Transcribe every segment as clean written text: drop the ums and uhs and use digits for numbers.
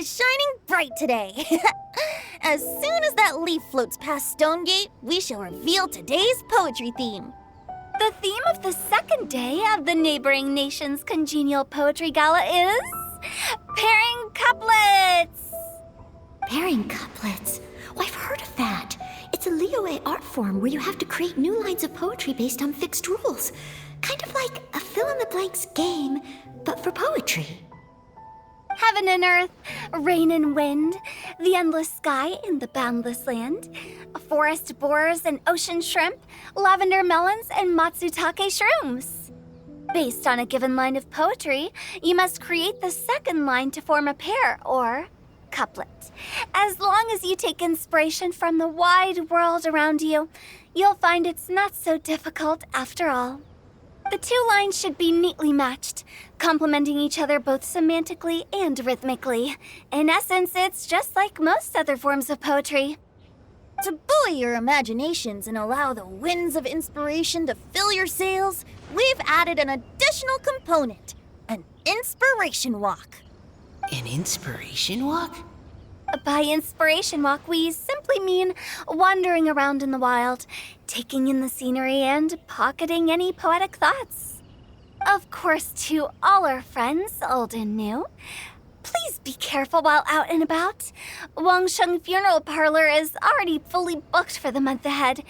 is shining bright today. As soon as that leaf floats past Stonegate, we shall reveal today's poetry theme. The theme of the second day of the neighboring nation's congenial poetry gala is pairing couplets. Pairing couplets? Oh, I've heard of that. It's a Liyue art form where you have to create new lines of poetry based on fixed rules. Kind of like a fill-in-the-blanks game, but for poetry. Heaven and earth, rain and wind, the endless sky and the boundless land, forest borers and ocean shrimp, lavender melons and matsutake shrooms. Based on a given line of poetry, you must create the second line to form a pair, or couplet. As long as you take inspiration from the wide world around you, you'll find it's not so difficult after all. The two lines should be neatly matched, complementing each other both semantically and rhythmically. In essence, it's just like most other forms of poetry. To buoy your imaginations and allow the winds of inspiration to fill your sails, we've added an additional component, an inspiration walk. An inspiration walk? By inspiration walk, we simply mean wandering around in the wild, taking in the scenery and pocketing any poetic thoughts. Of course, to all our friends, old and new, please be careful while out and about. Wangsheng Funeral Parlor is already fully booked for the month ahead,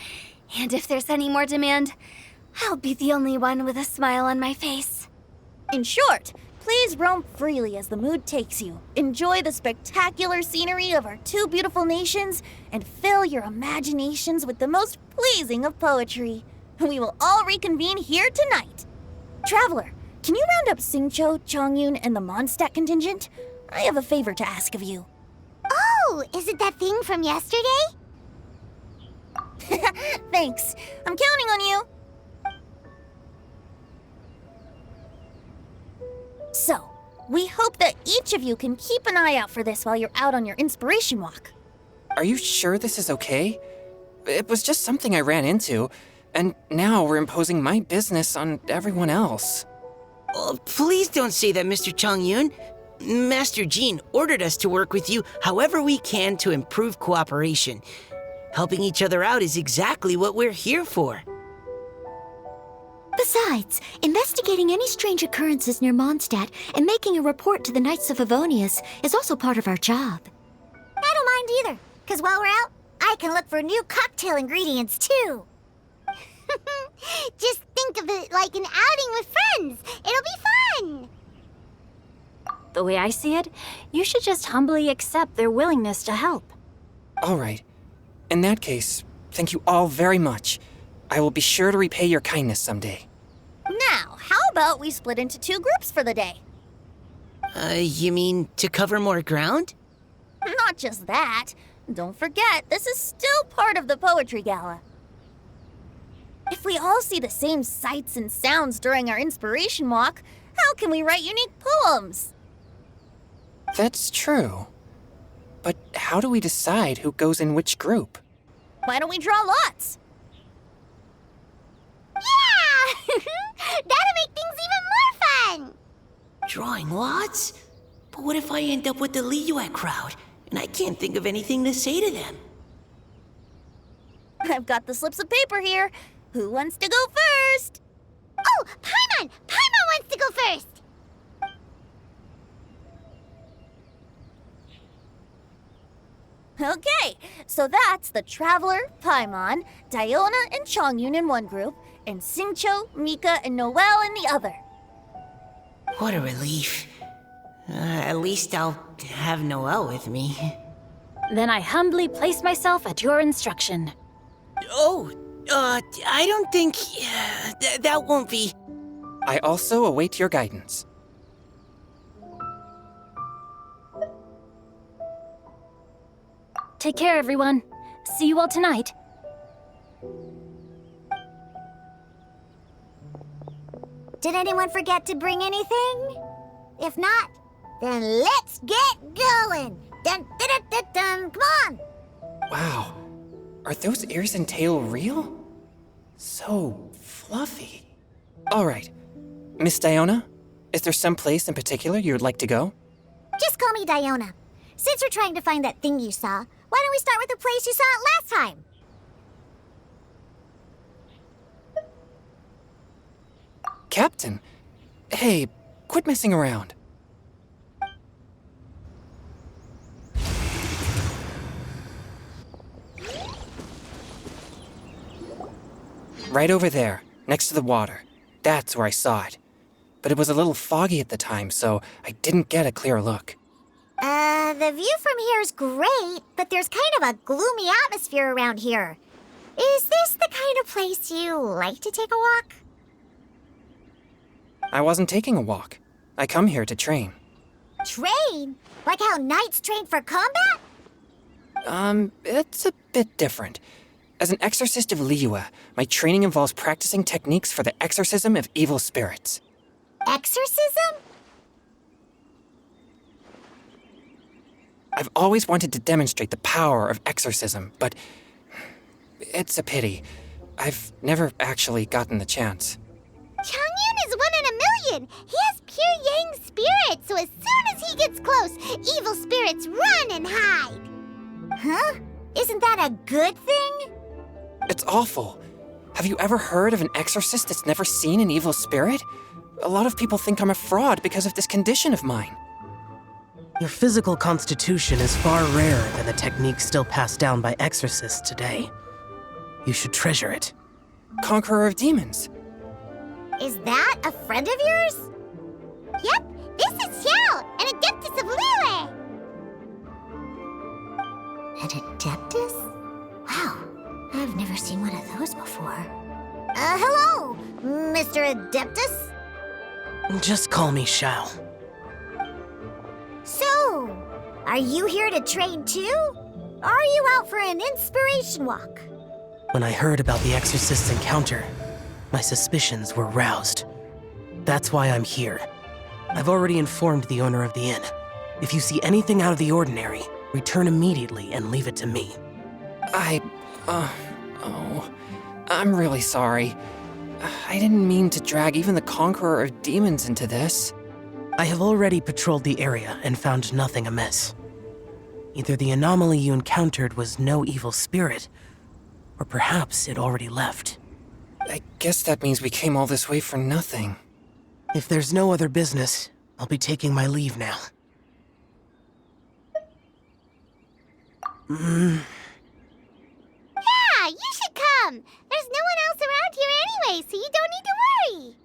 and if there's any more demand, I'll be the only one with a smile on my face. In short, please roam freely as the mood takes you. Enjoy the spectacular scenery of our two beautiful nations and fill your imaginations with the most pleasing of poetry. We will all reconvene here tonight. Traveler, can you round up Xingqiu, Chongyun, and the Mondstadt contingent? I have a favor to ask of you. Oh, is it that thing from yesterday? Thanks. I'm counting on you. So, we hope that each of you can keep an eye out for this while you're out on your inspiration walk. Are you sure this is okay? It was just something I ran into, and now we're imposing my business on everyone else. Oh, please don't say that, Mr. Chongyun. Master Jean ordered us to work with you however we can to improve cooperation. Helping each other out is exactly what we're here for. Besides, investigating any strange occurrences near Mondstadt and making a report to the Knights of Favonius is also part of our job. I don't mind either, because while we're out, I can look for new cocktail ingredients too. Just think of it like an outing with friends. It'll be fun. The way I see it, you should just humbly accept their willingness to help. All right. In that case, thank you all very much. I will be sure to repay your kindness someday. Now, how about we split into two groups for the day? You mean to cover more ground? Not just that. Don't forget, this is still part of the Poetry Gala. If we all see the same sights and sounds during our inspiration walk, how can we write unique poems? That's true. But how do we decide who goes in which group? Why don't we draw lots? Yeah! That'll make things even more fun! Drawing lots? But what if I end up with the Liyue crowd, and I can't think of anything to say to them? I've got the slips of paper here. Who wants to go first? Oh, Paimon! Paimon wants to go first! Okay, so that's the Traveler, Paimon, Diona, and Chongyun in one group, and Xingqiu, Mika, and Noelle in the other. What a relief. At least I'll have Noelle with me. Then I humbly place myself at your instruction. Oh, I don't think... that won't be... I also await your guidance. Take care, everyone. See you all tonight. Did anyone forget to bring anything? If not, then let's get going! Dun, dun, dun, dun, dun. Come on! Wow. Are those ears and tail real? So fluffy. All right. Miss Diona, is there some place in particular you would like to go? Just call me Diona. since we're trying to find that thing you saw, why don't we start with the place you saw it last time? Captain, hey, quit messing around. Right over there, next to the water. That's where I saw it. But it was a little foggy at the time, so I didn't get a clear look. The view from here is great, but there's kind of a gloomy atmosphere around here. Is this the kind of place you like to take a walk? I wasn't taking a walk. I come here to train. Train? Like how knights train for combat? It's a bit different. As an exorcist of Liyue, my training involves practicing techniques for the exorcism of evil spirits. Exorcism? I've always wanted to demonstrate the power of exorcism, but it's a pity. I've never actually gotten the chance. Changyun is 1 in a million! He has pure yang spirit, so as soon as he gets close, evil spirits run and hide! Huh? Isn't that a good thing? It's awful. Have you ever heard of an exorcist that's never seen an evil spirit? A lot of people think I'm a fraud because of this condition of mine. Your physical constitution is far rarer than the techniques still passed down by exorcists today. You should treasure it. Conqueror of demons. Is that a friend of yours? Yep, this is Xiao, an adeptus of Liyue! An adeptus? Wow, I've never seen one of those before. Hello, Mr. Adeptus? Just call me Xiao. So, are you here to train too? Or are you out for an inspiration walk? When I heard about the exorcist's encounter, my suspicions were roused. That's why I'm here. I've already informed the owner of the inn. If you see anything out of the ordinary, return immediately and leave it to me. I'm really sorry. I didn't mean to drag even the Conqueror of Demons into this. I have already patrolled the area and found nothing amiss. Either the anomaly you encountered was no evil spirit, or perhaps it already left. I guess that means we came all this way for nothing. If there's no other business, I'll be taking my leave now. Yeah, you should come! There's no one else around here anyway, so you don't need to worry!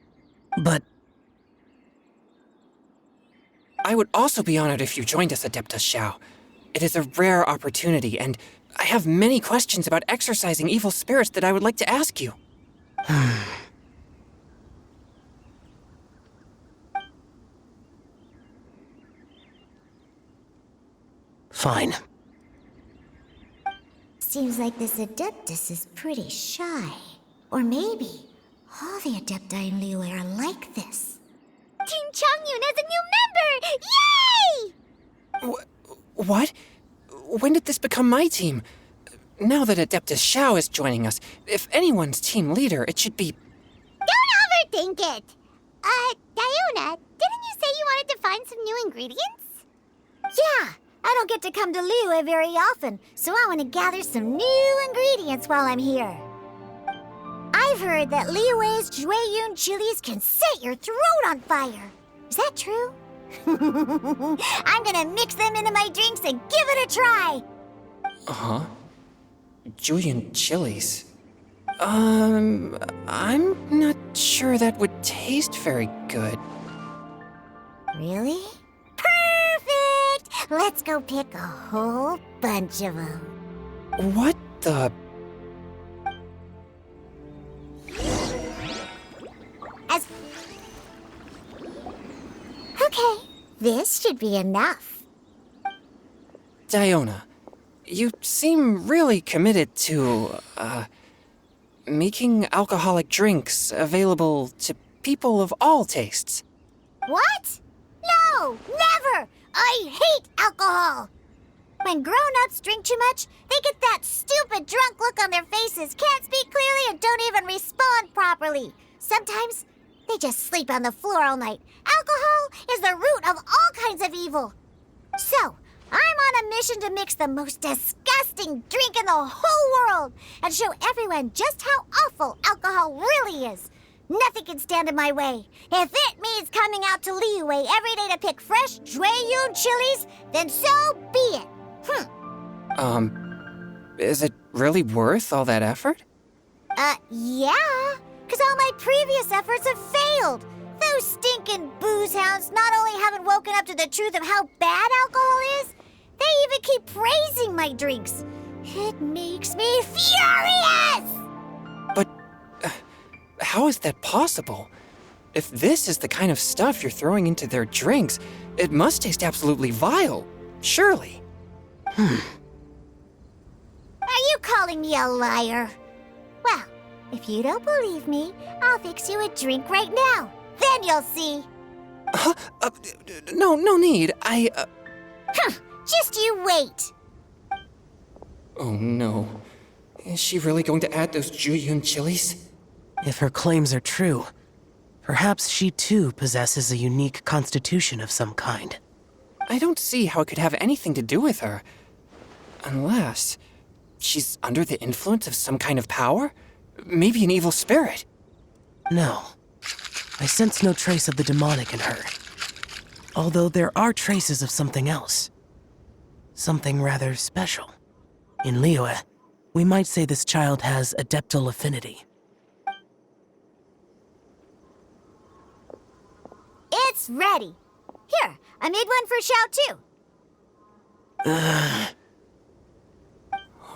But I would also be honored if you joined us, Adeptus Xiao. It is a rare opportunity, and I have many questions about exorcising evil spirits that I would like to ask you. fine. Seems like this Adeptus is pretty shy. Or maybe all the Adepti in Liyue are like this. Team Changyun has a new member! Yay! What? When did this become my team? Now that Adeptus Xiao is joining us, if anyone's team leader, it should be... Don't overthink it! Diona, didn't you say you wanted to find some new ingredients? Yeah, I don't get to come to Liyue very often, so I want to gather some new ingredients while I'm here. I've heard that Liyue's Jueyun chilies can set your throat on fire. Is that true? I'm gonna mix them into my drinks and give it a try. Uh-huh. Julian chilies. I'm not sure that would taste very good. Really? Perfect! Let's go pick a whole bunch of them. What the... Okay, this should be enough. Diona, you seem really committed to, making alcoholic drinks available to people of all tastes. What? No, never! I hate alcohol! When grown-ups drink too much, they get that stupid drunk look on their faces, can't speak clearly, and don't even respond properly. Sometimes, they just sleep on the floor all night. Alcohol is the root of all kinds of evil. So, I'm on a mission to mix the most disgusting drink in the whole world and show everyone just how awful alcohol really is. Nothing can stand in my way. If it means coming out to Liyue every day to pick fresh Jueyun chilies, then so be it. Is it really worth all that effort? Yeah. 'Cause all my previous efforts have failed. Those stinking booze hounds not only haven't woken up to the truth of how bad alcohol is, they even keep praising my drinks. It makes me furious! But how is that possible? If this is the kind of stuff you're throwing into their drinks, it must taste absolutely vile, surely. Are you calling me a liar? Well, if you don't believe me, I'll fix you a drink right now. Then you'll see. No need. Just you wait. Oh no. Is she really going to add those Jueyun chilies? If her claims are true, perhaps she too possesses a unique constitution of some kind. I don't see how it could have anything to do with her. Unless she's under the influence of some kind of power? Maybe an evil spirit. No. I sense no trace of the demonic in her. Although there are traces of something else. Something rather special. In Liyue, we might say this child has adeptal affinity. It's ready. Here, I made one for Xiao too.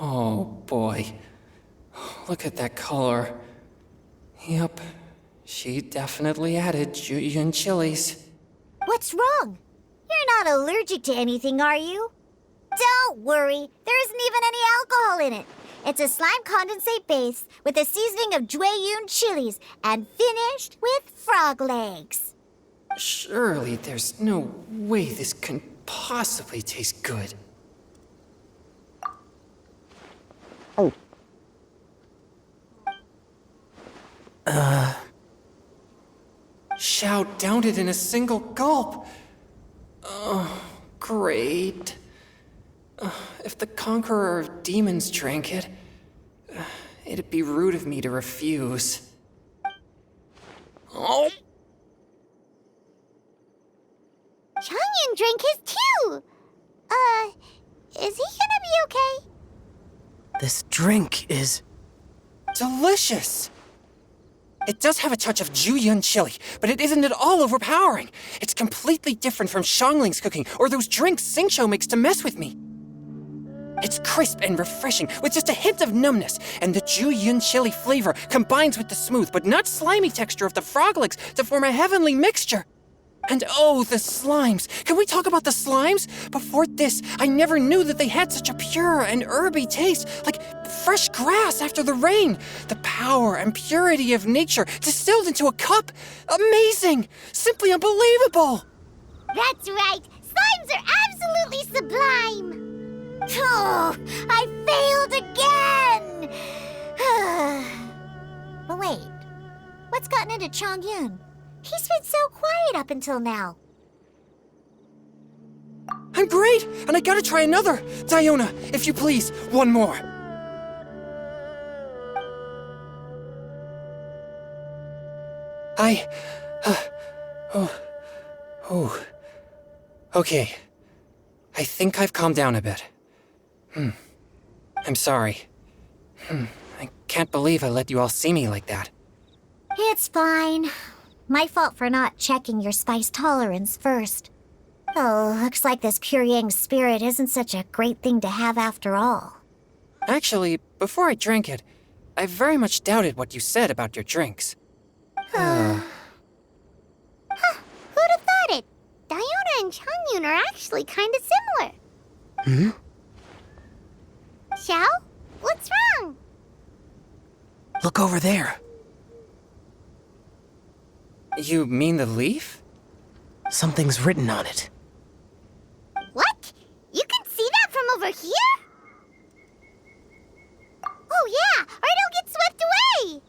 Oh boy. Look at that color. Yep. She definitely added Jueyun chilies. What's wrong? You're not allergic to anything, are you? Don't worry, there isn't even any alcohol in it. It's a slime condensate base with a seasoning of Jueyun chilies and finished with frog legs. Surely there's no way this can possibly taste good. Xiao downed it in a single gulp. Oh, great. If the Conqueror of Demons drank it, it'd be rude of me to refuse. Oh! Changyun drank his too! Is he gonna be okay? This drink is... delicious! It does have a touch of Jueyun chili, but it isn't at all overpowering. It's completely different from Xiangling's cooking or those drinks Xingqiu makes to mess with me. It's crisp and refreshing, with just a hint of numbness, and the Jueyun chili flavor combines with the smooth but not slimy texture of the frog legs to form a heavenly mixture. And oh, the slimes! Can we talk about the slimes? Before this, I never knew that they had such a pure and herby taste, like fresh grass after the rain. The power and purity of nature distilled into a cup. Amazing! Simply unbelievable! That's right! Slimes are absolutely sublime! Oh, I failed again! But wait, what's gotten into Changyun? He's been so quiet up until now. I'm great, and I gotta try another. Diona, if you please, one more. Okay. I think I've calmed down a bit. I'm sorry. I can't believe I let you all see me like that. It's fine. My fault for not checking your spice tolerance first. Oh, looks like this pure yang spirit isn't such a great thing to have after all. Actually, before I drank it, I very much doubted what you said about your drinks. Who'd have thought it? Diona and Changyun are actually kind of similar. Xiao? What's wrong? Look over there. You mean the leaf? Something's written on it. What? You can see that from over here? Oh yeah, or it'll get swept away!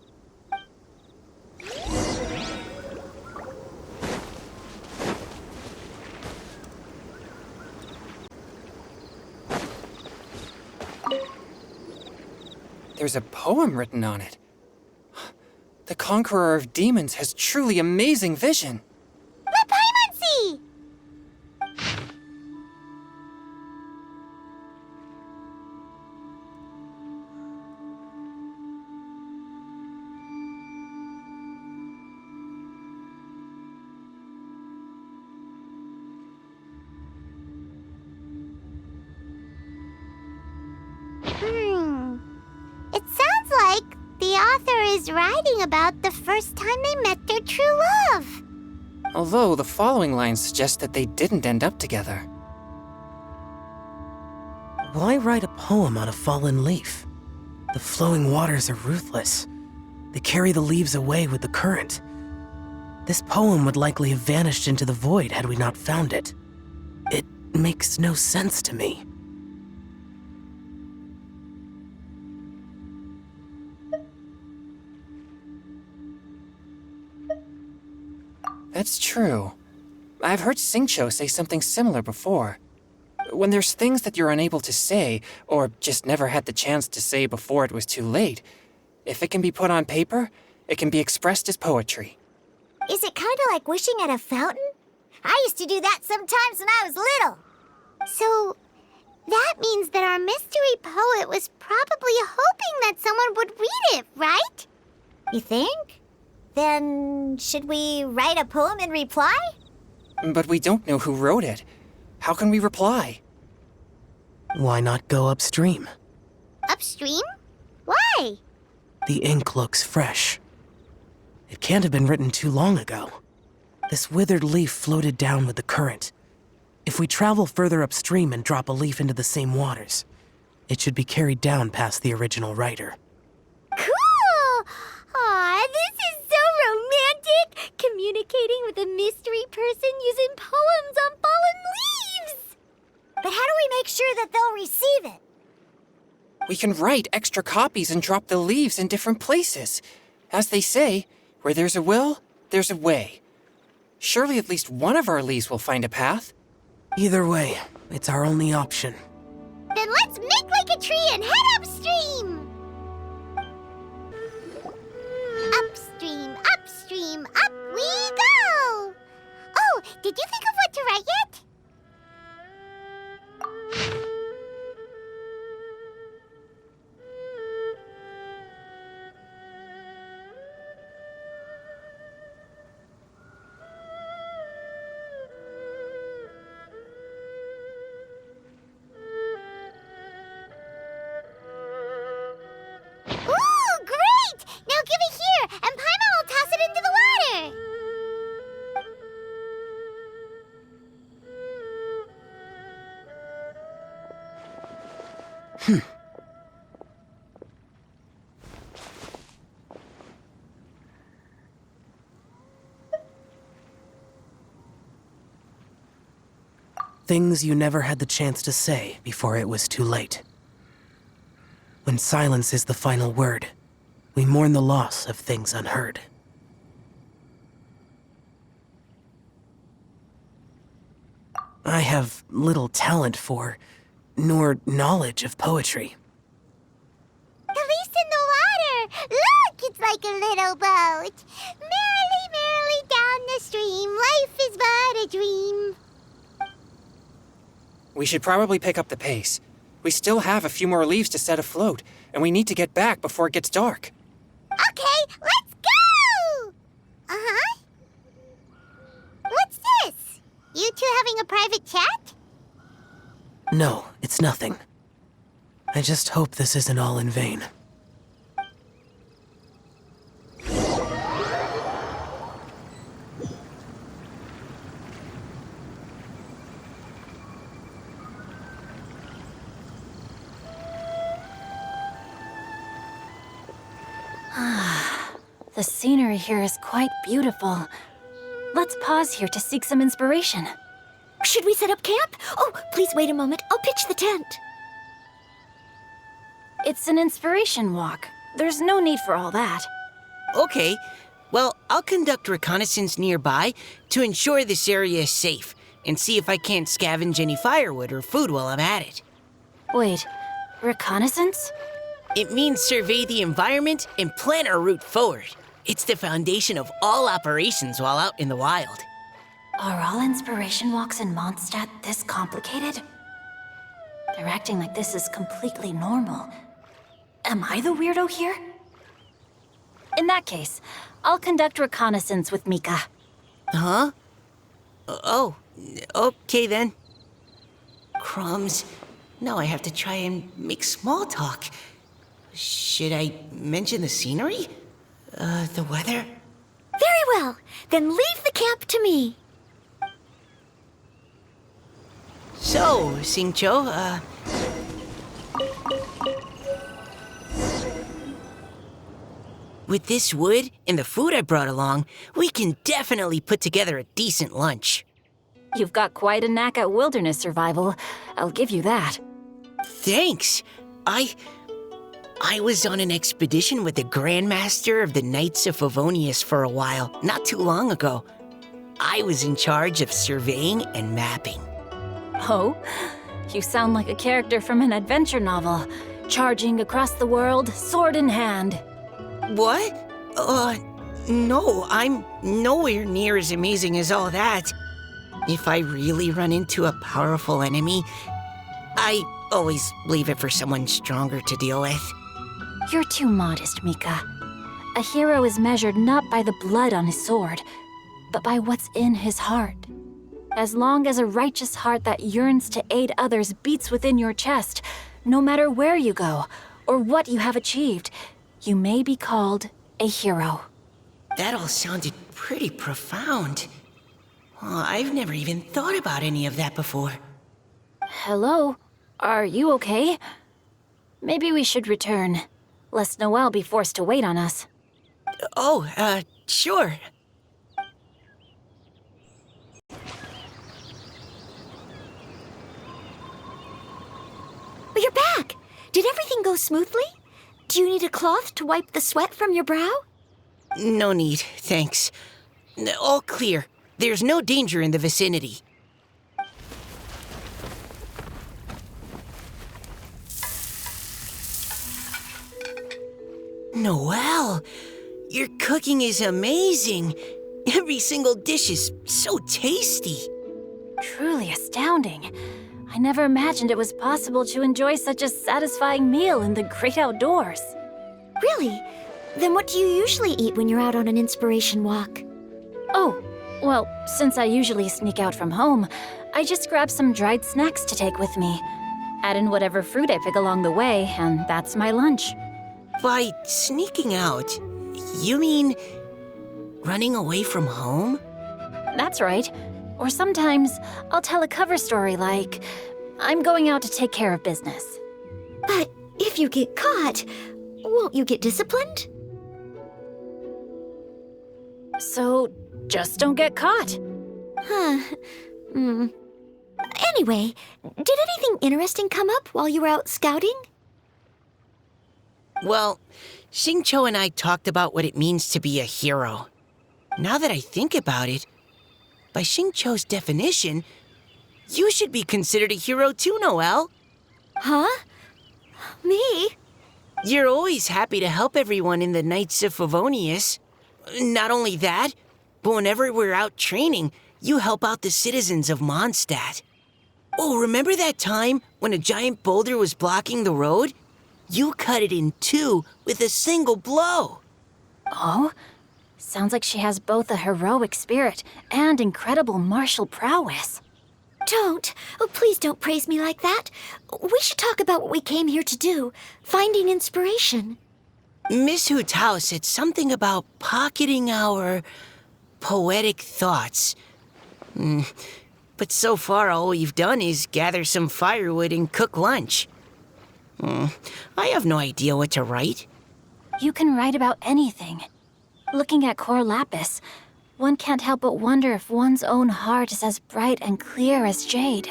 There's a poem written on it. The Conqueror of Demons has truly amazing vision. Let Paimon see! It sounds like the author is writing about the first time they met their true love. Although the following lines suggest that they didn't end up together. Why write a poem on a fallen leaf? The flowing waters are ruthless. They carry the leaves away with the current. This poem would likely have vanished into the void had we not found it. It makes no sense to me. That's true. I've heard Xingqiu say something similar before. When there's things that you're unable to say, or just never had the chance to say before it was too late, if it can be put on paper, it can be expressed as poetry. Is it kind of like wishing at a fountain? I used to do that sometimes when I was little. So, that means that our mystery poet was probably hoping that someone would read it, right? You think? Then, should we write a poem in reply? But we don't know who wrote it. How can we reply? Why not go upstream? Upstream? Why? The ink looks fresh. It can't have been written too long ago. This withered leaf floated down with the current. If we travel further upstream and drop a leaf into the same waters, it should be carried down past the original writer. Cool! Aw, this is so romantic! Communicating with a mystery person using poems on fallen leaves! But how do we make sure that they'll receive it? We can write extra copies and drop the leaves in different places. As they say, where there's a will, there's a way. Surely at least one of our leaves will find a path. Either way, it's our only option. Then let's make like a tree and head upstream! Upstream, upstream, up we go! Oh, did you think of what to write yet? Ooh, great! Now give it here, and Paimon will toss it into the water! Things you never had the chance to say before it was too late. When silence is the final word, we mourn the loss of things unheard. I have little talent for, nor knowledge of poetry. The leaf's in the water! Look, it's like a little boat! Merrily, merrily down the stream, life is but a dream. We should probably pick up the pace. We still have a few more leaves to set afloat, and we need to get back before it gets dark. Okay, let's go! Uh-huh. What's this? You two having a private chat? No, it's nothing. I just hope this isn't all in vain. The scenery here is quite beautiful. Let's pause here to seek some inspiration. Should we set up camp? Oh, please wait a moment. I'll pitch the tent. It's an inspiration walk. There's no need for all that. Okay, well, I'll conduct reconnaissance nearby to ensure this area is safe and see if I can't scavenge any firewood or food while I'm at it. Wait, reconnaissance? It means survey the environment and plan our route forward. It's the foundation of all operations while out in the wild. Are all inspiration walks in Mondstadt this complicated? They're acting like this is completely normal. Am I the weirdo here? In that case, I'll conduct reconnaissance with Mika. Huh? Oh, okay then. Crumbs. Now I have to try and make small talk. Should I mention the scenery? The weather? Very well. Then leave the camp to me. So, Xingqiu, with this wood and the food I brought along, we can definitely put together a decent lunch. You've got quite a knack at wilderness survival. I'll give you that. Thanks. I was on an expedition with the Grandmaster of the Knights of Favonius for a while, not too long ago. I was in charge of surveying and mapping. Oh? You sound like a character from an adventure novel, charging across the world, sword in hand. What? No, I'm nowhere near as amazing as all that. If I really run into a powerful enemy, I always leave it for someone stronger to deal with. You're too modest, Mika. A hero is measured not by the blood on his sword, but by what's in his heart. As long as a righteous heart that yearns to aid others beats within your chest, no matter where you go or what you have achieved, you may be called a hero. That all sounded pretty profound. I've never even thought about any of that before. Hello? Are you okay? Maybe we should return, lest Noelle be forced to wait on us. Sure. But you're back. Did everything go smoothly? Do you need a cloth to wipe the sweat from your brow? No need, thanks. All clear. There's no danger in the vicinity. Noelle, your cooking is amazing. Every single dish is so tasty. Truly astounding. I never imagined it was possible to enjoy such a satisfying meal in the great outdoors. Really? Then what do you usually eat when you're out on an inspiration walk? Oh, well, since I usually sneak out from home, I just grab some dried snacks to take with me. Add in whatever fruit I pick along the way, and that's my lunch. By sneaking out, you mean running away from home? That's right. Or sometimes I'll tell a cover story like, I'm going out to take care of business. But if you get caught, won't you get disciplined? So just don't get caught. Anyway, did anything interesting come up while you were out scouting? Well, Xingqiu and I talked about what it means to be a hero. Now that I think about it, by Xingqiu's definition, you should be considered a hero too, Noelle. Huh? Me? You're always happy to help everyone in the Knights of Favonius. Not only that, but whenever we're out training, you help out the citizens of Mondstadt. Oh, remember that time when a giant boulder was blocking the road? You cut it in two with a single blow. Oh? Sounds like she has both a heroic spirit and incredible martial prowess. Don't. Oh, please don't praise me like that. We should talk about what we came here to do, finding inspiration. Miss Hu Tao said something about pocketing our poetic thoughts. But so far, all we've done is gather some firewood and cook lunch. I have no idea what to write. You can write about anything. Looking at Cor Lapis, one can't help but wonder if one's own heart is as bright and clear as jade.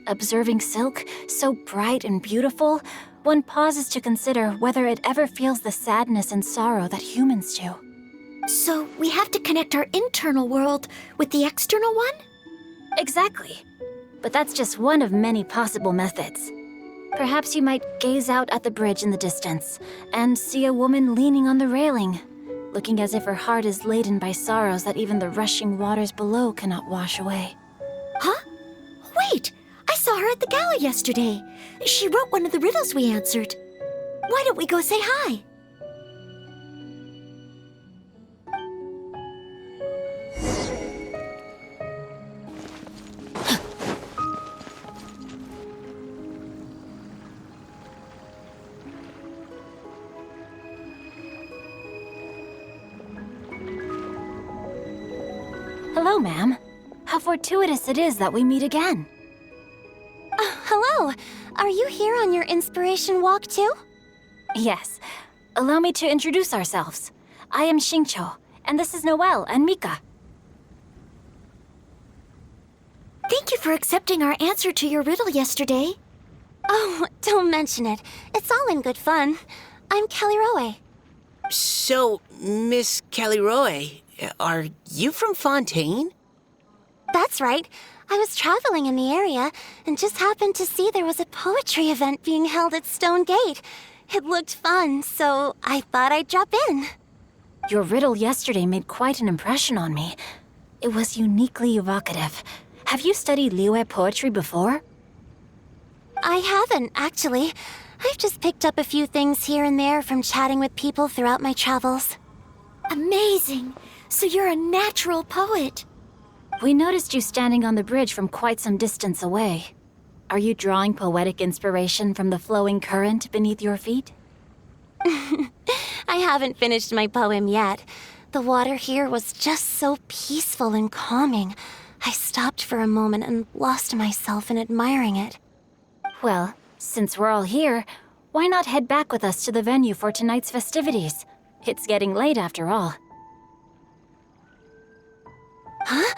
Observing silk, so bright and beautiful, one pauses to consider whether it ever feels the sadness and sorrow that humans do. So we have to connect our internal world with the external one? Exactly. But that's just one of many possible methods. Perhaps you might gaze out at the bridge in the distance and see a woman leaning on the railing, looking as if her heart is laden by sorrows that even the rushing waters below cannot wash away. Huh? Wait! I saw her at the gala yesterday. She wrote one of the riddles we answered. Why don't we go say hi? Hello, ma'am. How fortuitous it is that we meet again. Hello. Are you here on your inspiration walk too? Yes. Allow me to introduce ourselves. I am Xingqiu, and this is Noelle and Mika. Thank you for accepting our answer to your riddle yesterday. Oh, don't mention it. It's all in good fun. I'm Kelly Roe. So, Miss Caliroe, are you from Fontaine? That's right. I was traveling in the area and just happened to see there was a poetry event being held at Stone Gate. It looked fun, so I thought I'd drop in. Your riddle yesterday made quite an impression on me. It was uniquely evocative. Have you studied Liyue poetry before? I haven't, actually. I've just picked up a few things here and there from chatting with people throughout my travels. Amazing! So you're a natural poet. We noticed you standing on the bridge from quite some distance away. Are you drawing poetic inspiration from the flowing current beneath your feet? I haven't finished my poem yet. The water here was just so peaceful and calming. I stopped for a moment and lost myself in admiring it. Well, since we're all here, why not head back with us to the venue for tonight's festivities? It's getting late after all. Huh?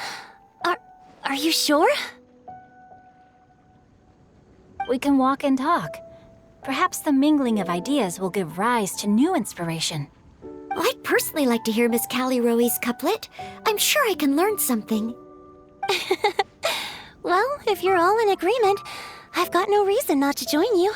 Are you sure? We can walk and talk. Perhaps the mingling of ideas will give rise to new inspiration. I'd personally like to hear Miss Callie Roe's couplet. I'm sure I can learn something. Well, if you're all in agreement, I've got no reason not to join you.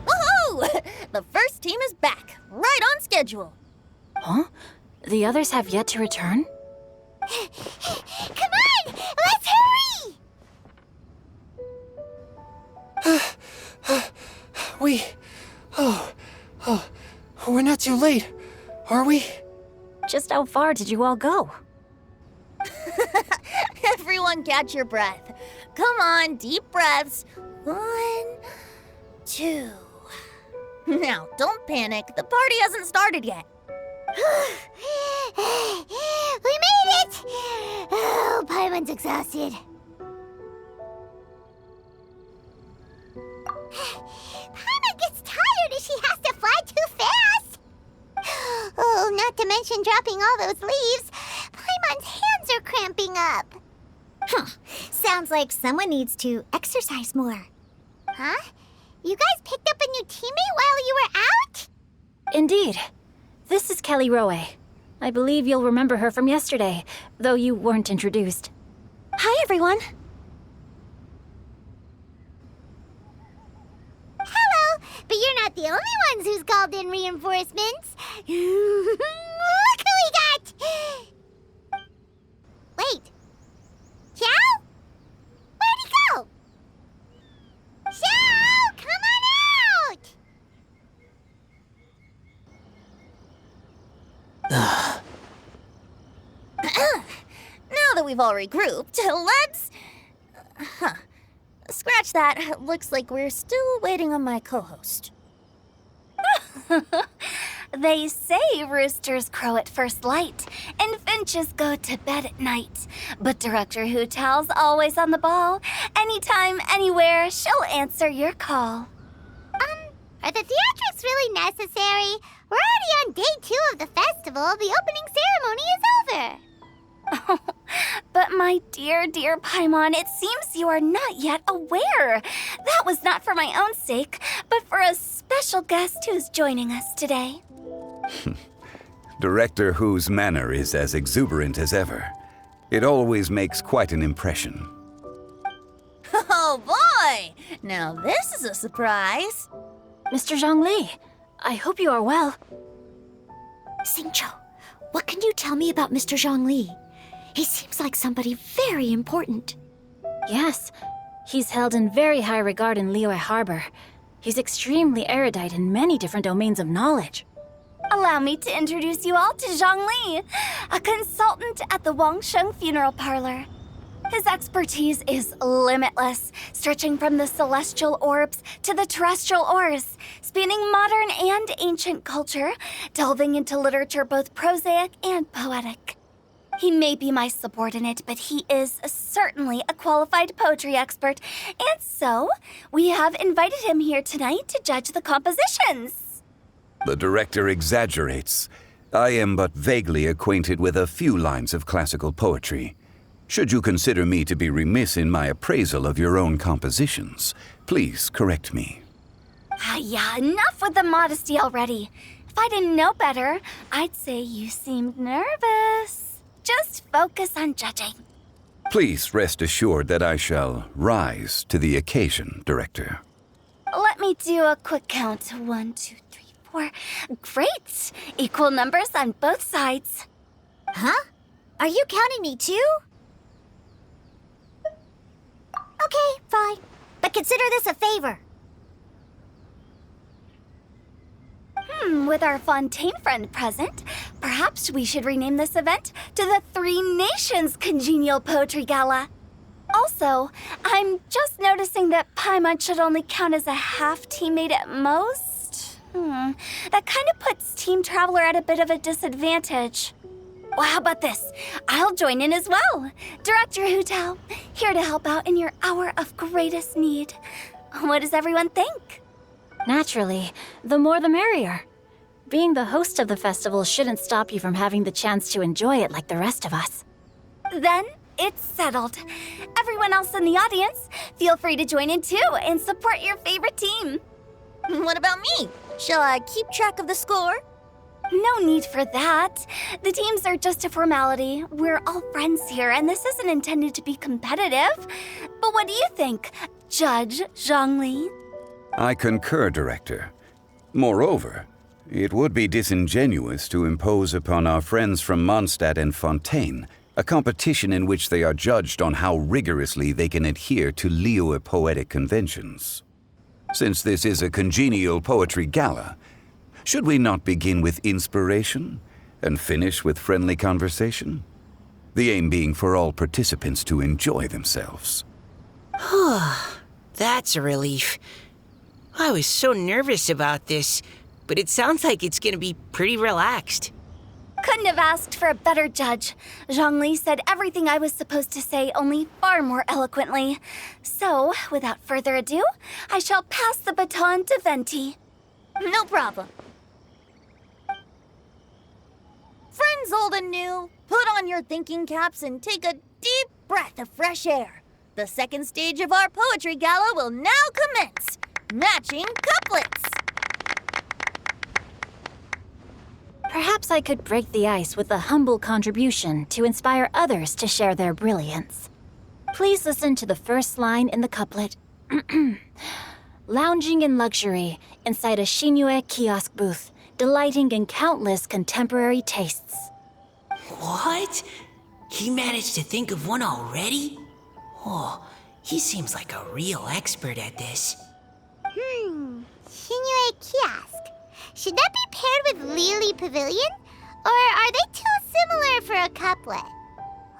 Woohoo! The first team is back, right on schedule. Huh? The others have yet to return? Come on! Let's hurry! We're not too late, are we? Just how far did you all go? Everyone catch your breath. Come on, deep breaths. 1, 2. Now, don't panic. The party hasn't started yet. We made it! Oh, Paimon's exhausted. Paimon gets tired if she has to fly too fast. Oh, not to mention dropping all those leaves. Paimon's hands are cramping up. Sounds like someone needs to exercise more. Huh? You guys picked up a new teammate while you were out? Indeed. This is Kelly Roe. I believe you'll remember her from yesterday, though you weren't introduced. Hi, everyone. Hello, but you're not the only ones who's called in reinforcements. Look who we got! Wait. Xiao? Where'd he go? Xiao, come on out! Now that we've all regrouped, let's... Scratch that. Looks like we're still waiting on my co-host. They say roosters crow at first light, and finches go to bed at night. But Director Hu Tao's always on the ball. Anytime, anywhere, she'll answer your call. Are the theatrics really necessary? We're already on day 2 of the festival. The opening ceremony is over. But my dear, dear Paimon, it seems you are not yet aware. That was not for my own sake, but for a special guest who's joining us today. Director Who's manner is as exuberant as ever. It always makes quite an impression. Oh boy! Now this is a surprise. Mr. Zhongli, I hope you are well. Xingqiu, what can you tell me about Mr. Zhongli? He seems like somebody very important. Yes, he's held in very high regard in Liyue Harbor. He's extremely erudite in many different domains of knowledge. Allow me to introduce you all to Zhongli, a consultant at the Wangsheng Funeral Parlor. His expertise is limitless, stretching from the celestial orbs to the terrestrial ores, spanning modern and ancient culture, delving into literature both prosaic and poetic. He may be my subordinate, but he is certainly a qualified poetry expert, and so we have invited him here tonight to judge the compositions. The director exaggerates. I am but vaguely acquainted with a few lines of classical poetry. Should you consider me to be remiss in my appraisal of your own compositions, please correct me. Yeah, enough with the modesty already. If I didn't know better, I'd say you seemed nervous. Just focus on judging. Please rest assured that I shall rise to the occasion, Director. Let me do a quick count. 1, 2, 3, 4. Great! Equal numbers on both sides. Huh? Are you counting me too? Okay, fine. But consider this a favor. With our Fontaine friend present, perhaps we should rename this event to the Three Nations Congenial Poetry Gala. Also, I'm just noticing that Paimon should only count as a half teammate at most. That kind of puts Team Traveler at a bit of a disadvantage. Well, how about this? I'll join in as well. Director Hu Tao, here to help out in your hour of greatest need. What does everyone think? Naturally, the more the merrier. Being the host of the festival shouldn't stop you from having the chance to enjoy it like the rest of us. Then it's settled. Everyone else in the audience, feel free to join in too and support your favorite team. What about me? Shall I keep track of the score? No need for that. The teams are just a formality. We're all friends here, and this isn't intended to be competitive. But what do you think, Judge Zhongli? I concur, Director. Moreover, it would be disingenuous to impose upon our friends from Mondstadt and Fontaine a competition in which they are judged on how rigorously they can adhere to Liyue poetic conventions. Since this is a congenial poetry gala, should we not begin with inspiration and finish with friendly conversation? The aim being for all participants to enjoy themselves. That's a relief. I was so nervous about this, but it sounds like it's gonna be pretty relaxed. Couldn't have asked for a better judge. Zhongli said everything I was supposed to say, only far more eloquently. So, without further ado, I shall pass the baton to Venti. No problem. Friends old and new, put on your thinking caps and take a deep breath of fresh air. The second stage of our poetry gala will now commence. Matching couplets. Perhaps I could break the ice with a humble contribution to inspire others to share their brilliance. Please listen to the first line in the couplet. Lounging in luxury inside a Shinue kiosk booth, delighting in countless contemporary tastes. What? He managed to think of one already? Oh, he seems like a real expert at this. Shinue Kiosk. Should that be paired with Lily Pavilion? Or are they too similar for a couplet?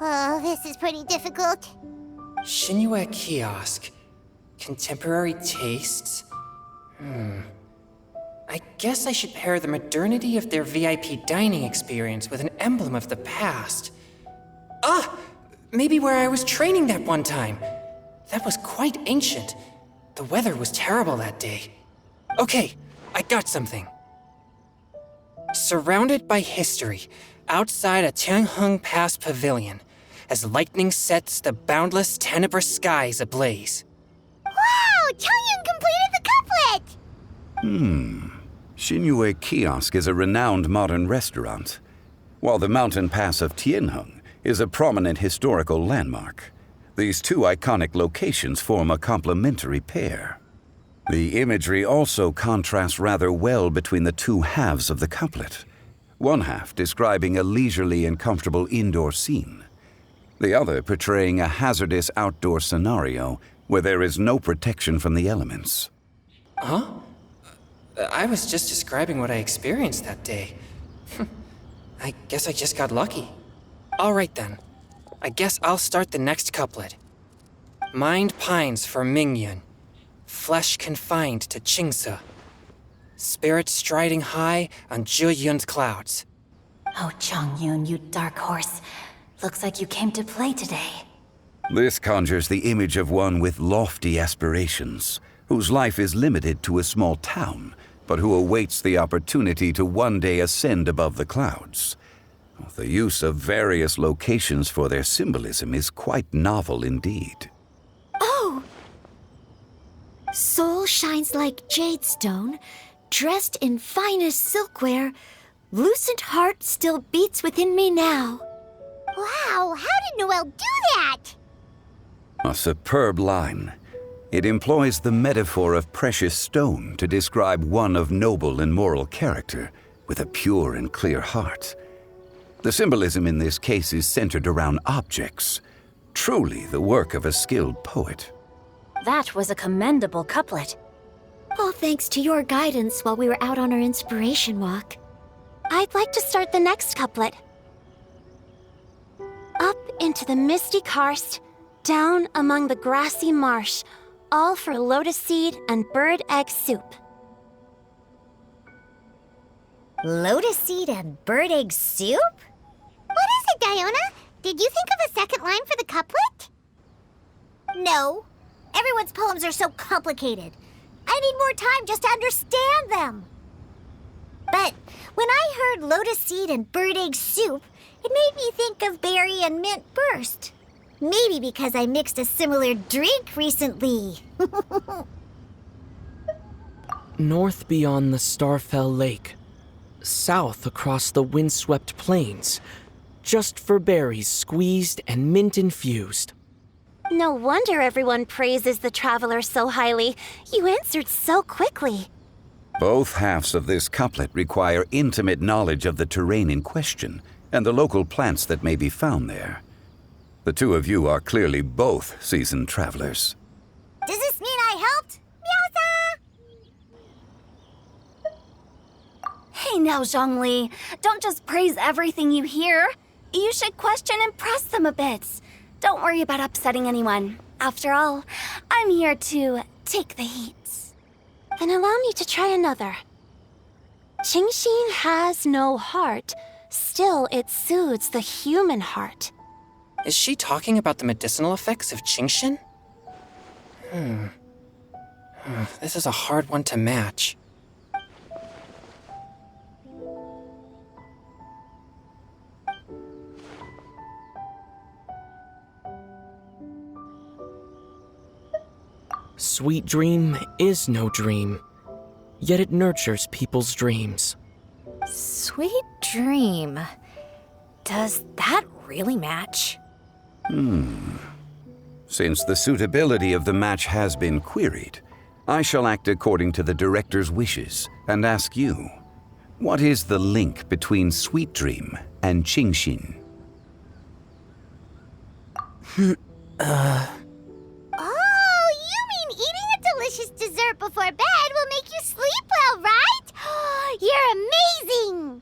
Oh, this is pretty difficult. Shinue Kiosk. Contemporary tastes? I guess I should pair the modernity of their VIP dining experience with an emblem of the past. Maybe where I was training that one time. That was quite ancient. The weather was terrible that day. Okay, I got something. Surrounded by history, outside a Tianheng Pass pavilion, as lightning sets the boundless tenebrous skies ablaze. Wow! Changyun completed the couplet! Xinyue Kiosk is a renowned modern restaurant, while the mountain pass of Tianheng is a prominent historical landmark. These two iconic locations form a complementary pair. The imagery also contrasts rather well between the two halves of the couplet, one half describing a leisurely and comfortable indoor scene, the other portraying a hazardous outdoor scenario where there is no protection from the elements. Huh? I was just describing what I experienced that day. I guess I just got lucky. All right then. I guess I'll start the next couplet. Mind pines for Mingyun, flesh confined to Qingse, spirit striding high on Zheyun's clouds. Oh, Chongyun, you dark horse. Looks like you came to play today. This conjures the image of one with lofty aspirations, whose life is limited to a small town, but who awaits the opportunity to one day ascend above the clouds. The use of various locations for their symbolism is quite novel indeed. Oh! Soul shines like jade stone, dressed in finest silkware. Lucent heart still beats within me now. Wow, how did Noelle do that? A superb line. It employs the metaphor of precious stone to describe one of noble and moral character, with a pure and clear heart. The symbolism in this case is centered around objects, truly the work of a skilled poet. That was a commendable couplet. All thanks to your guidance while we were out on our inspiration walk. I'd like to start the next couplet. Up into the misty karst, down among the grassy marsh, all for lotus seed and bird egg soup. Lotus seed and bird egg soup? What is it, Diona? Did you think of a second line for the couplet? No. Everyone's poems are so complicated. I need more time just to understand them. But when I heard lotus seed and bird egg soup, it made me think of berry and mint burst. Maybe because I mixed a similar drink recently. North beyond the Starfell Lake, south across the windswept plains, just for berries squeezed and mint infused. No wonder everyone praises the traveler so highly. You answered so quickly. Both halves of this couplet require intimate knowledge of the terrain in question and the local plants that may be found there. The two of you are clearly both seasoned travelers. Does this mean I helped? Meowsa! Hey now, Zhongli. Don't just praise everything you hear. You should question and press them a bit. Don't worry about upsetting anyone. After all, I'm here to take the heat. Then allow me to try another. Qingxin has no heart. Still, it soothes the human heart. Is she talking about the medicinal effects of Qingxin? This is a hard one to match. Sweet dream is no dream, yet it nurtures people's dreams. Sweet dream. Does that really match? Since the suitability of the match has been queried, I shall act according to the director's wishes and ask you, what is the link between Sweet Dream and Qingxin? Oh, you mean eating a delicious dessert before bed will make you sleep well, right? You're amazing!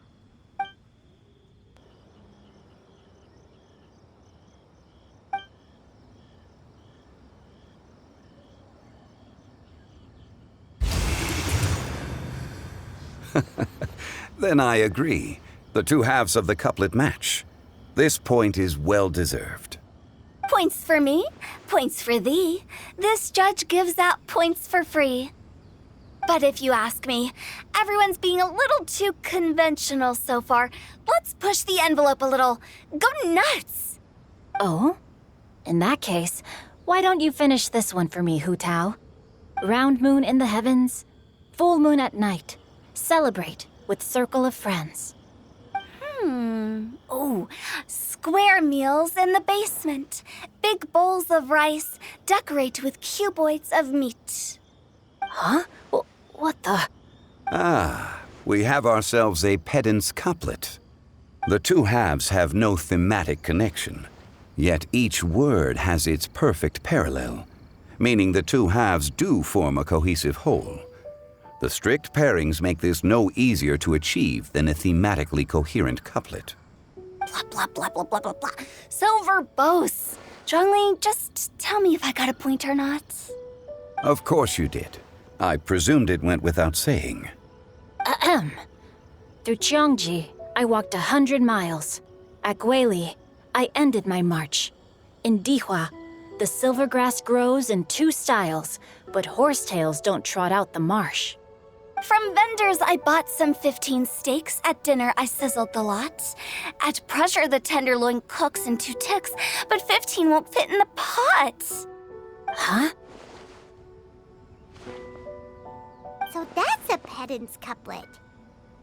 Then I agree. The two halves of the couplet match. This point is well deserved. Points for me, points for thee. This judge gives out points for free. But if you ask me, everyone's being a little too conventional so far. Let's push the envelope a little. Go nuts! Oh? In that case, why don't you finish this one for me, Hu Tao? Round moon in the heavens, full moon at night. Celebrate with circle of friends. Oh, square meals in the basement. Big bowls of rice. Decorate with cuboids of meat. Huh? What the? Ah, we have ourselves a pedant's couplet. The two halves have no thematic connection, yet each word has its perfect parallel, meaning the two halves do form a cohesive whole. The strict pairings make this no easier to achieve than a thematically coherent couplet. Blah, blah, blah, blah, blah, blah, blah. So verbose. Zhongli, just tell me if I got a point or not. Of course you did. I presumed it went without saying. Ahem. Through Cheongji, I walked 100 miles. At Guili, I ended my march. In Dihua, the silver grass grows in 2 styles, but horsetails don't trot out the marsh. From vendors, I bought some 15 steaks. At dinner, I sizzled the lot. At pressure, the tenderloin cooks in 2 ticks, but 15 won't fit in the pot. Huh? So that's a pedant's couplet.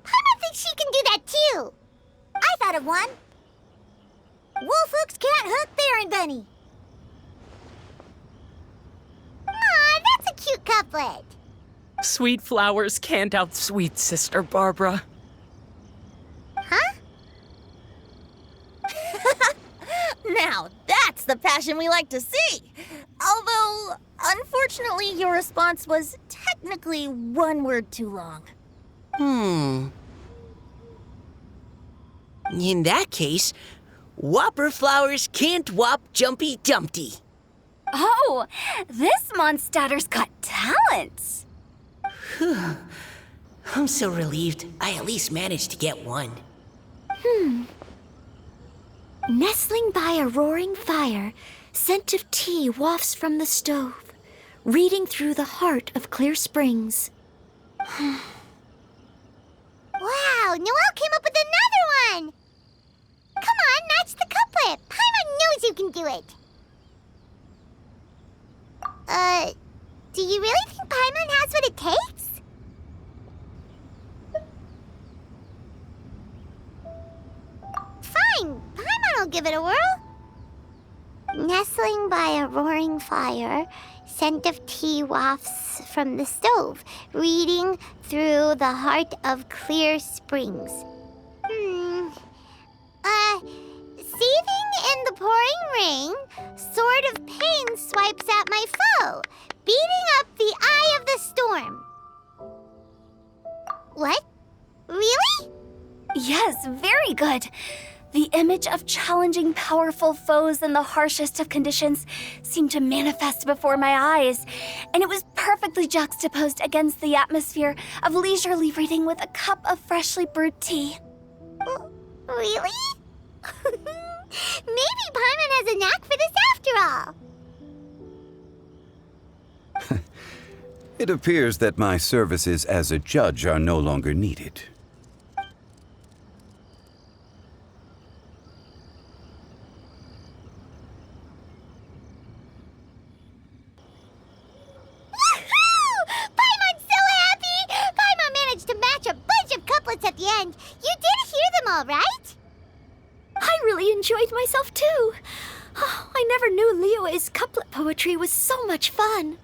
Paimon thinks she can do that too. I thought of one. Wolf hooks can't hook Baron Bunny. Aw, that's a cute couplet. Sweet flowers can't outsweet Sister Barbara. Huh? Now, that's the passion we like to see. Although, unfortunately, your response was technically 1 word too long. In that case, Whopper flowers can't whop Jumpy Dumpty. Oh, this monster's got talent. I'm so relieved I at least managed to get 1. Nestling by a roaring fire, scent of tea wafts from the stove, reading through the heart of Clear Springs. Wow, Noelle came up with another one. Come on, match the couplet. Paimon knows you can do it. Do you really think Paimon has what it takes? Fine, Paimon will give it a whirl. Nestling by a roaring fire, scent of tea wafts from the stove, reading through the heart of Clear Springs. Seething in the pouring rain, sword of pain swipes at my foe, beating up the eye of the storm. What? Really? Yes, very good. The image of challenging powerful foes in the harshest of conditions seemed to manifest before my eyes, and it was perfectly juxtaposed against the atmosphere of leisurely reading with a cup of freshly brewed tea. Really? Maybe Paimon has a knack for this after all. It appears that my services as a judge are no longer needed. Paimon's so happy! Paimon managed to match a bunch of couplets at the end. You did hear them all, right? I really enjoyed myself too. Oh, I never knew Liyue's couplet poetry was so much fun.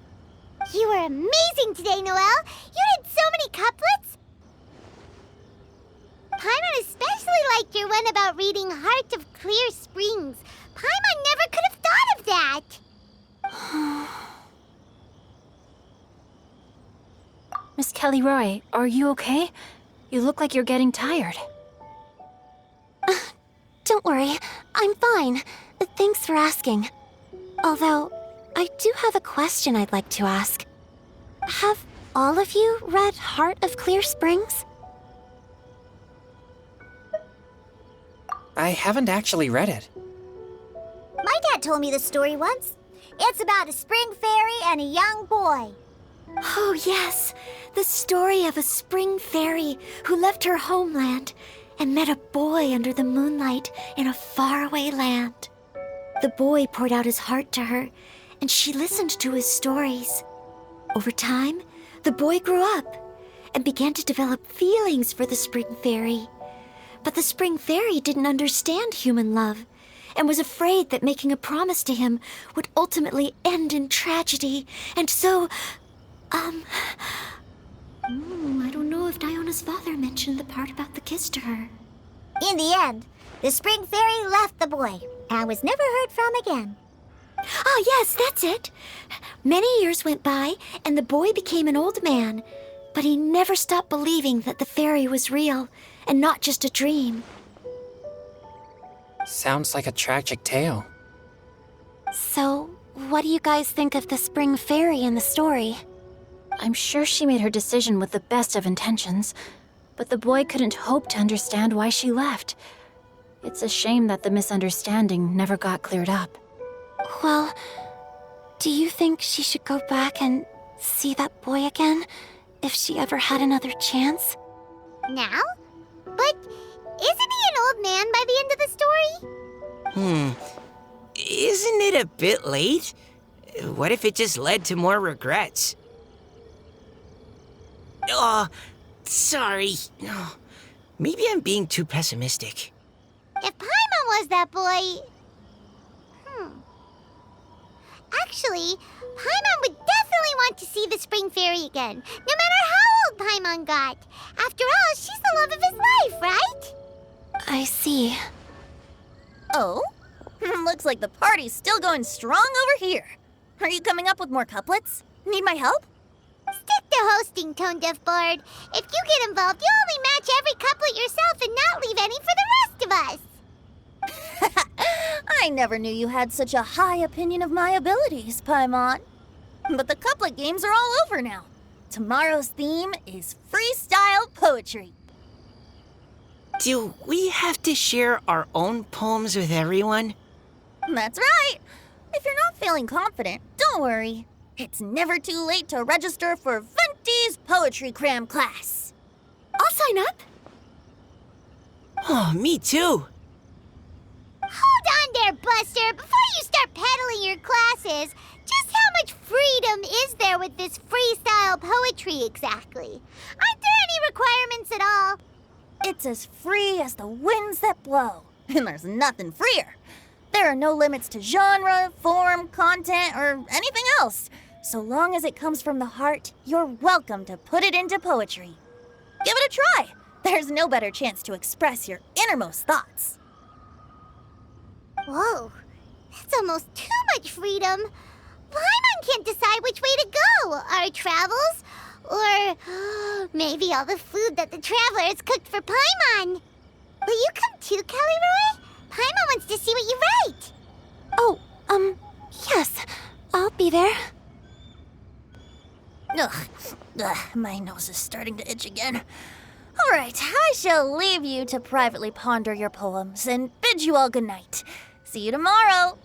You were amazing today, Noelle. You did so many couplets. Paimon especially liked your one about reading Heart of Clear Springs. Paimon never could have thought of that. Miss Kelly Roy, are you okay? You look like you're getting tired. Don't worry, I'm fine. Thanks for asking. Although, I do have a question I'd like to ask. Have all of you read Heart of Clear Springs? I haven't actually read it. My dad told me the story once. It's about a spring fairy and a young boy. Oh, yes. The story of a spring fairy who left her homeland and met a boy under the moonlight in a faraway land. The boy poured out his heart to her, and she listened to his stories. Over time, the boy grew up, and began to develop feelings for the Spring Fairy. But the Spring Fairy didn't understand human love and was afraid that making a promise to him would ultimately end in tragedy. And so, I don't know if Diona's father mentioned the part about the kiss to her. In the end, the Spring Fairy left the boy and was never heard from again. Ah, yes, that's it. Many years went by, and the boy became an old man, but he never stopped believing that the fairy was real and not just a dream. Sounds like a tragic tale. So, what do you guys think of the Spring Fairy in the story? I'm sure she made her decision with the best of intentions, but the boy couldn't hope to understand why she left. It's a shame that the misunderstanding never got cleared up. Well, do you think she should go back and see that boy again, if she ever had another chance? Now? But isn't he an old man by the end of the story? Isn't it a bit late? What if it just led to more regrets? Oh, sorry. Maybe I'm being too pessimistic. If Paimon was that boy... Actually, Paimon would definitely want to see the Spring Fairy again, no matter how old Paimon got. After all, she's the love of his life, right? I see. Oh? Looks like the party's still going strong over here. Are you coming up with more couplets? Need my help? Stick to hosting, Tone Deaf Bard. If you get involved, you'll only match every couplet yourself and not leave any for the rest of us. I never knew you had such a high opinion of my abilities, Paimon. But the couplet games are all over now. Tomorrow's theme is freestyle poetry. Do we have to share our own poems with everyone? That's right. If you're not feeling confident, don't worry. It's never too late to register for Venti's Poetry Cram class. I'll sign up. Oh, me too. Hold on there, Buster. Before you start peddling your classes, just how much freedom is there with this freestyle poetry exactly? Aren't there any requirements at all? It's as free as the winds that blow, and there's nothing freer. There are no limits to genre, form, content, or anything else. So long as it comes from the heart, you're welcome to put it into poetry. Give it a try. There's no better chance to express your innermost thoughts. Whoa, that's almost too much freedom. Paimon can't decide which way to go. Our travels, or maybe all the food that the travelers cooked for Paimon. Will you come too, Kelly Roy? Paimon wants to see what you write. Oh, yes. I'll be there. Ugh, my nose is starting to itch again. All right, I shall leave you to privately ponder your poems and bid you all good night. See you tomorrow.